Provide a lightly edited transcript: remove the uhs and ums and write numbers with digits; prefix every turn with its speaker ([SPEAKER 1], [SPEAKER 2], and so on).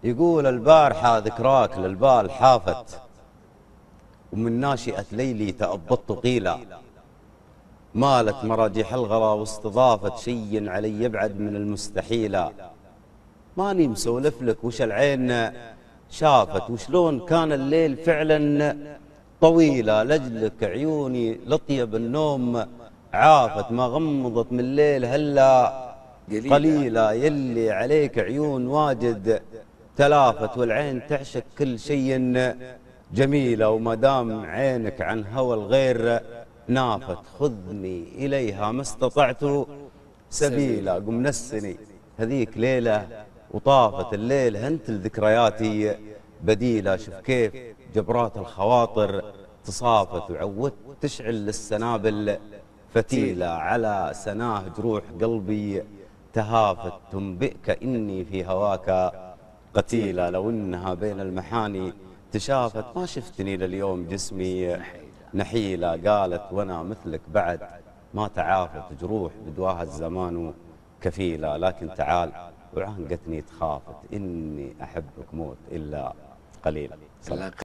[SPEAKER 1] يقول البارحة ذكراك للبال حافت، ومن ناشئة ليلي تأبطت قيلا، مالت مراجيح الغلا واستضافت شي علي يبعد من المستحيلة. ماني مسولف لك وش العين شافت وشلون كان الليل فعلا طويلة، لجلك عيوني لطيب النوم عافت، ما غمضت من الليل هلا قليلة، يلي عليك عيون واجد تلافت، والعين تعشق كل شيء جميلة، وما دام عينك عن هوى الغير نافت، خذني إليها ما استطعت سبيلا. قم نسني هذيك ليلة وطافت الليل، هنت لذكرياتي بديلة، شوف كيف جبرات الخواطر تصافت، وعودت تشعل للسنابل فتيلة، على سناه جروح قلبي تهافت، تنبئك إني في هواك قتيلة، لو إنها بين المحاني تشافت، ما شفتني لليوم جسمي نحيلة، قالت وأنا مثلك بعد ما تعافت، جروح بدواها الزمان كفيلة، لكن تعال وعنقتني تخافت، إني أحبك موت إلا قليلا.